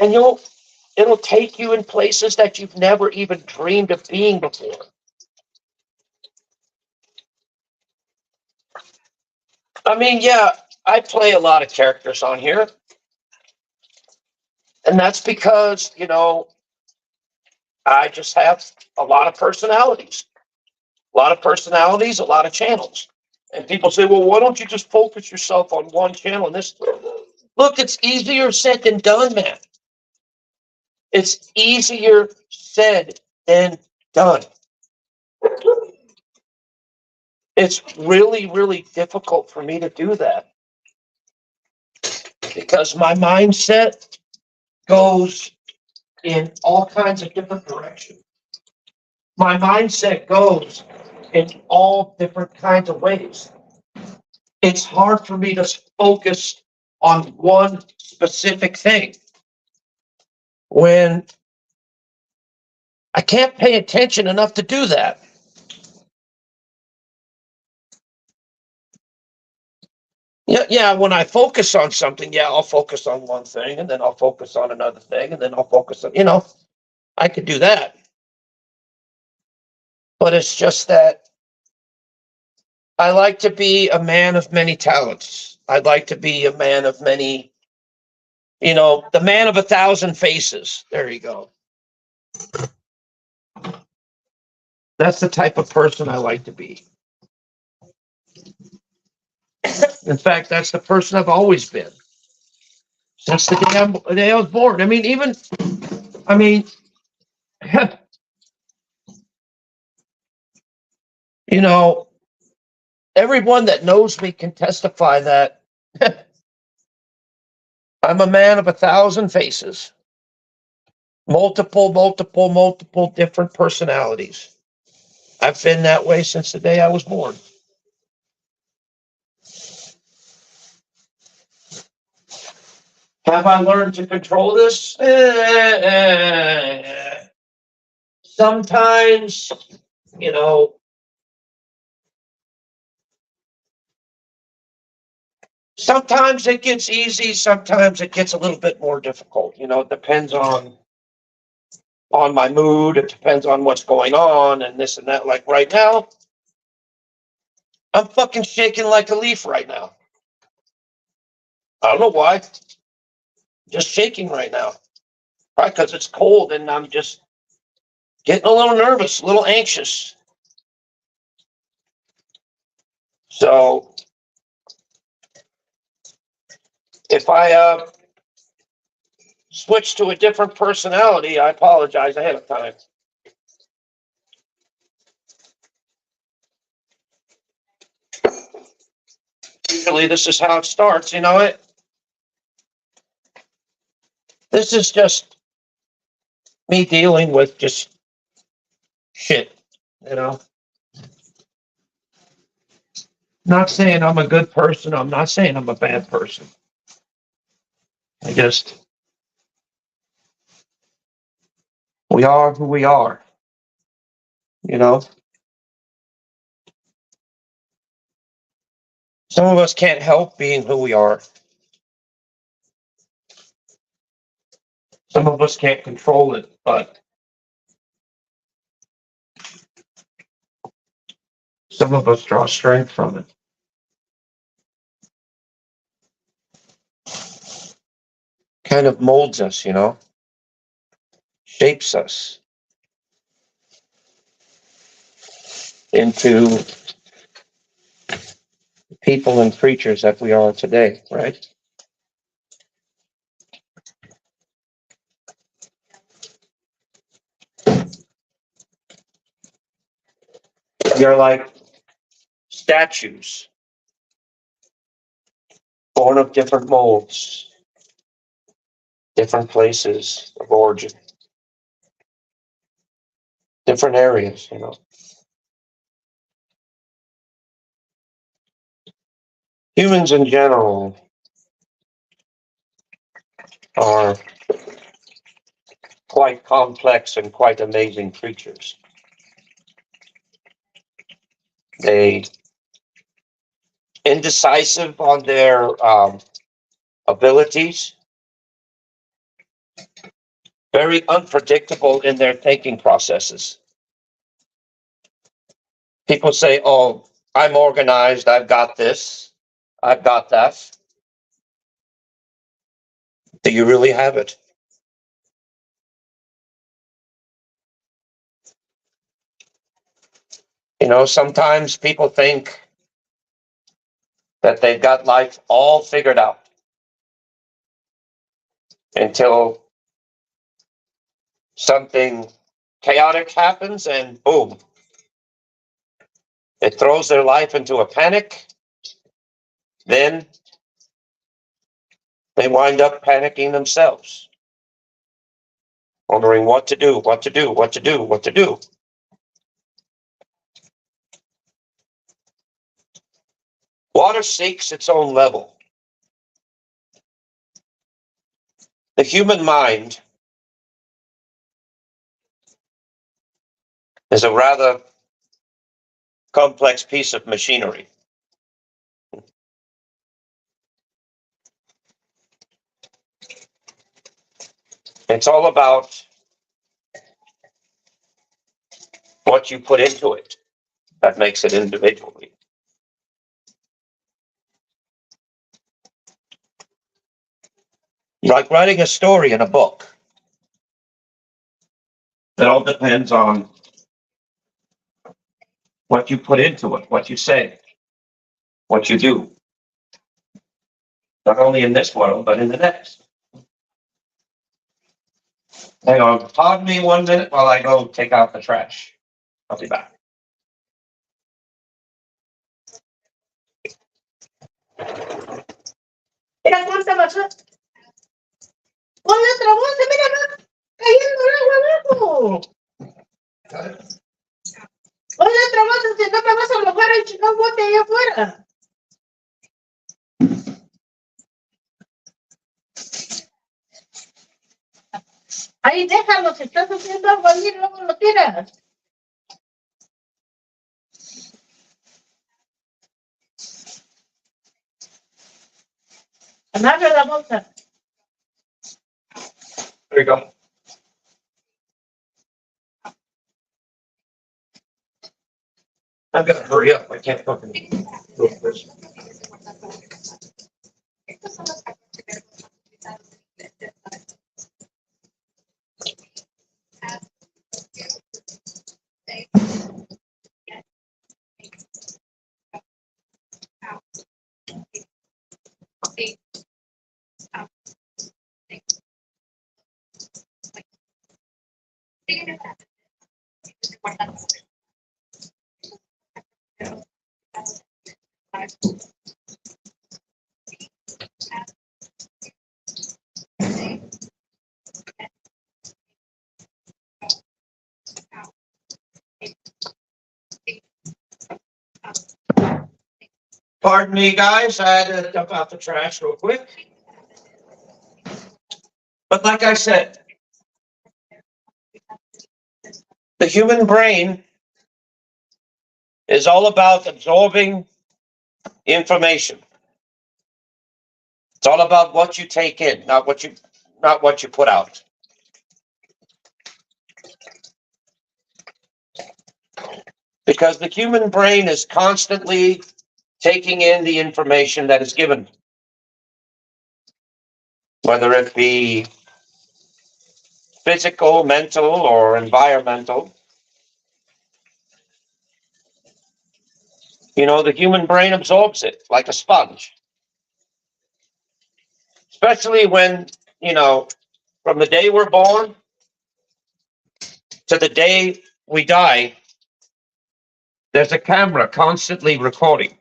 A: it'll take you in places that you've never even dreamed of being before. I mean, yeah, I play a lot of characters on here. And that's because, I just have a lot of personalities. A lot of personalities, a lot of channels. And people say, well, why don't you just focus yourself on one channel? And this, look, it's easier said than done, man. It's easier said than done. It's really, really difficult for me to do that because my mindset goes in all kinds of different directions. My mindset goes in all different kinds of ways. It's hard for me to focus on one specific thing when I can't pay attention enough to do that. Yeah, when I focus on something, I'll focus on one thing and then I'll focus on another thing and then I'll focus on, I could do that. But it's just that I like to be a man of many talents. I'd like to be a man of many, the man of 1,000 faces. There you go. That's the type of person I like to be. In fact, that's the person I've always been. Since the day I was born. Everyone that knows me can testify that I'm a man of 1,000 faces. Multiple different personalities. I've been that way since the day I was born. Have I learned to control this? Sometimes, sometimes it gets easy. Sometimes it gets a little bit more difficult. It depends on my mood. It depends on what's going on and this and that. Like right now, I'm fucking shaking like a leaf right now. I don't know why. Just shaking right now. Probably because it's cold and I'm just getting a little nervous, a little anxious. So if I switch to a different personality, I apologize ahead of time. Usually this is how it starts, This is just me dealing with just shit, Not saying I'm a good person. I'm not saying I'm a bad person. I just We are who we are, you know? Some of us can't help being who we are. Some of us can't control it, but some of us draw strength from it. Kind of molds us, you know? Shapes us into people and creatures that we are today, right? You're like statues, born of different molds, different places of origin, different areas, you know. Humans in general are quite complex and quite amazing creatures. They indecisive on their abilities, very unpredictable in their thinking processes. People say, oh, I'm organized, I've got this, I've got that. Do you really have it? You know, sometimes people think that they've got life all figured out until something chaotic happens and boom, it throws their life into a panic. Then they wind up panicking themselves, wondering what to do, what to do, what to do, what to do. Water seeks its own level. The human mind is a rather complex piece of machinery. It's all about what you put into it that makes it individually. Like writing a story in a book. It all depends on what you put into it, what you say, what you do. Not only in this world, but in the next. Hang on, pardon me 1 minute while I go take out the trash. I'll be back.
B: Mira cuánta basura. Ponle otra bolsa, mira, va cayendo el agua abajo. Ponle otra bolsa, si no me vas a mojar el chico bote allá afuera. Ahí déjalo, si estás haciendo algo ahí, luego lo tiras. Amarra la bolsa.
A: There you go. I've got to hurry up. I can't fucking do this. Pardon me, guys. I had to dump out the trash real quick. But like I said, The human brain is all about absorbing information. It's all about what you take in, not what you put out. Because the human brain is constantly taking in the information that is given, whether it be physical, mental, or environmental. The human brain absorbs it like a sponge. Especially when, from the day we're born to the day we die, there's a camera constantly recording,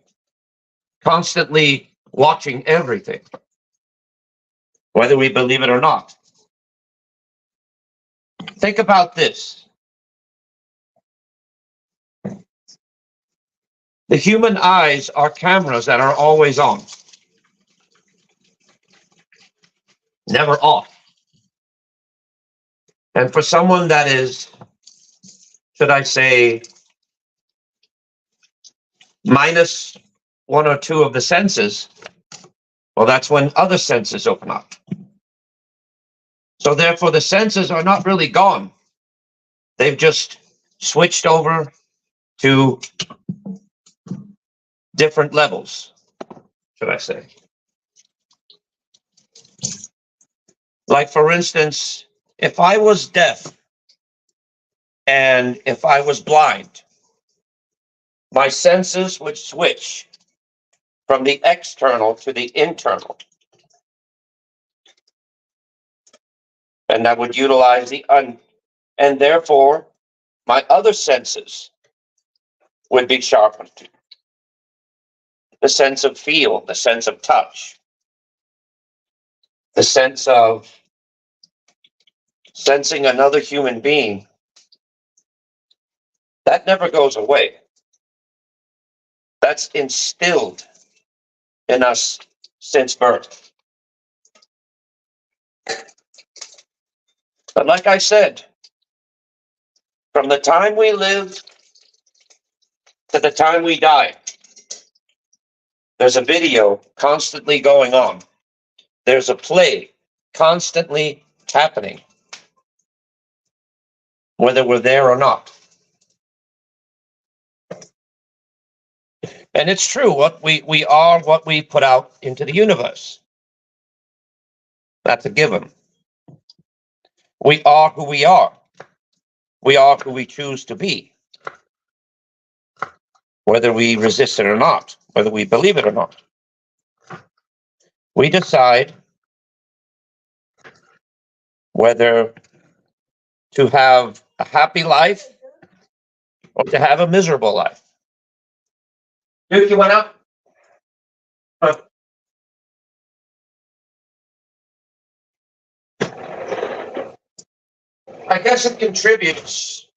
A: constantly watching everything, whether we believe it or not. Think about this. The human eyes are cameras that are always on, never off. And for someone that is, should I say, minus one or two of the senses, well, that's when other senses open up. So therefore, the senses are not really gone. They've just switched over to different levels, should I say. Like, for instance, if I was deaf and if I was blind, my senses would switch from the external to the internal. And that would utilize and therefore my other senses would be sharpened. The sense of feel, the sense of touch, the sense of sensing another human being, that never goes away. That's instilled in us since birth. But like I said, from the time we live to the time we die, there's a video constantly going on. There's a play constantly happening, whether we're there or not. And it's true, what we are what we put out into the universe. That's a given. We are who we are. We are who we choose to be. Whether we resist it or not, whether we believe it or not. We decide whether to have a happy life or to have a miserable life. Duke, you went up? I guess it contributes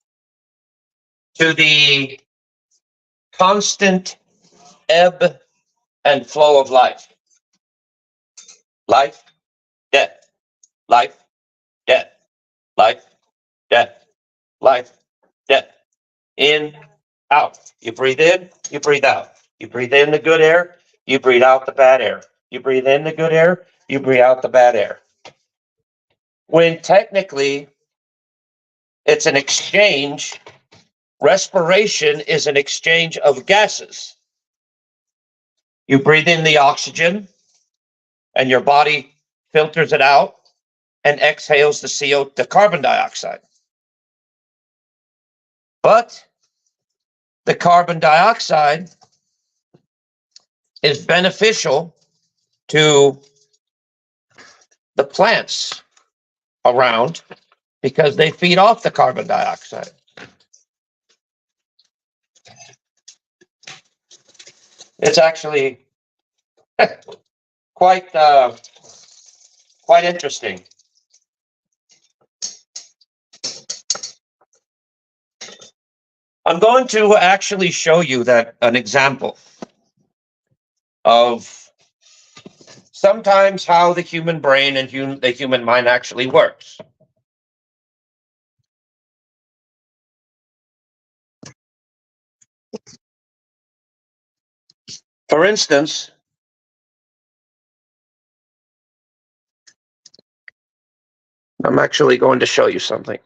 A: to the constant ebb and flow of life. Life, death, life, death, life, death, life, death. In, out. You breathe in, you breathe out. You breathe in the good air, you breathe out the bad air. You breathe in the good air, you breathe out the bad air. When technically it's an exchange, respiration is an exchange of gases. You breathe in the oxygen and your body filters it out and exhales the carbon dioxide. But the carbon dioxide is beneficial to the plants around because they feed off the carbon dioxide. It's actually quite interesting. I'm going to actually show you an example of sometimes how the human brain and the human mind actually works. For instance, I'm actually going to show you something.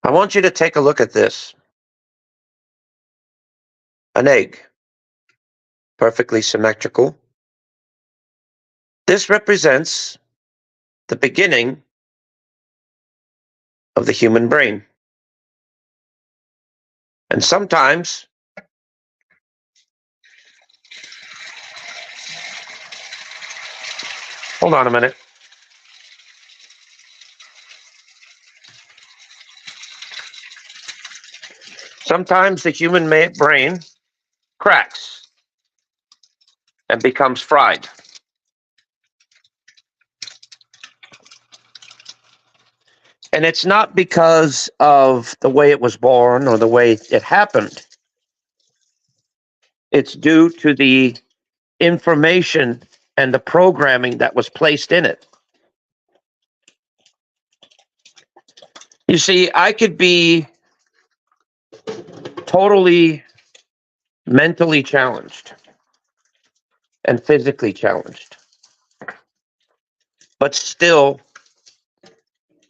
A: I want you to take a look at this. An egg, perfectly symmetrical. This represents the beginning of the human brain. And sometimes hold on a minute. Sometimes the human brain cracks and becomes fried. And it's not because of the way it was born or the way it happened. It's due to the information and the programming that was placed in it. You see, I could be totally mentally challenged and physically challenged, but still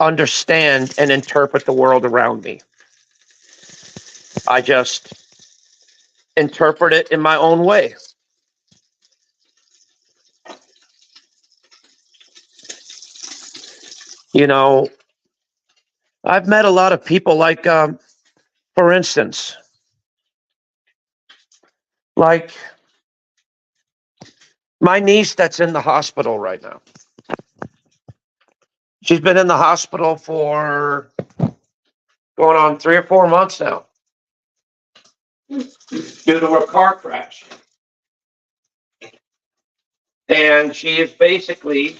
A: understand and interpret the world around me. I just interpret it in my own way. You know, I've met a lot of people like, for instance, like my niece that's in the hospital right now. She's been in the hospital for going on 3 or 4 months now due to a car crash. And she is basically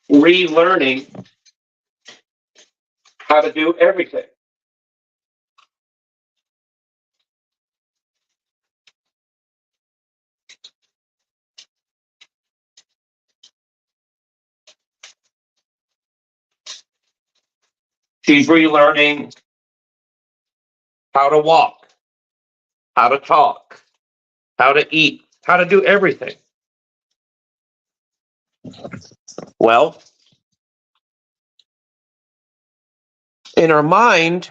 A: relearning how to do everything. She's relearning how to walk, how to talk, how to eat, how to do everything. Well, in her mind,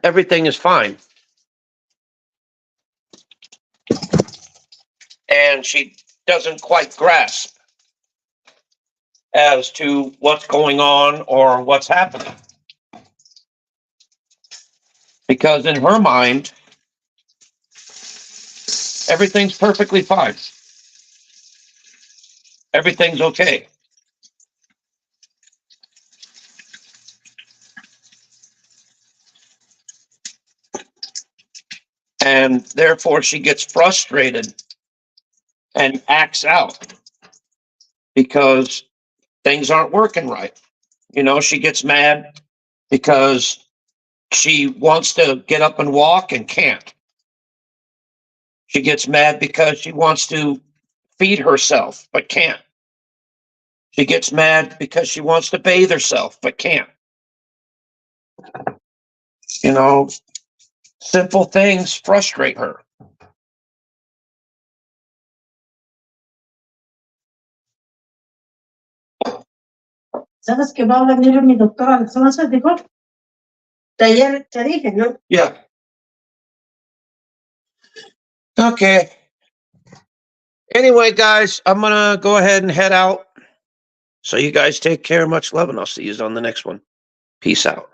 A: everything is fine. And she doesn't quite grasp as to what's going on or what's happening. Because in her mind, everything's perfectly fine. Everything's okay. And therefore she gets frustrated and acts out because things aren't working right. You know, she gets mad because she wants to get up and walk and can't. She gets mad because she wants to feed herself but can't. She gets mad because she wants to bathe herself but can't. You know, simple things frustrate her.
B: ¿Sabes que va a venir mi doctora a las 11? Dijo. Ayer te dije, ¿no?
A: Yeah. Okay. Anyway, guys, I'm gonna go ahead and head out. So you guys take care. Much love, and I'll see you on the next one. Peace out.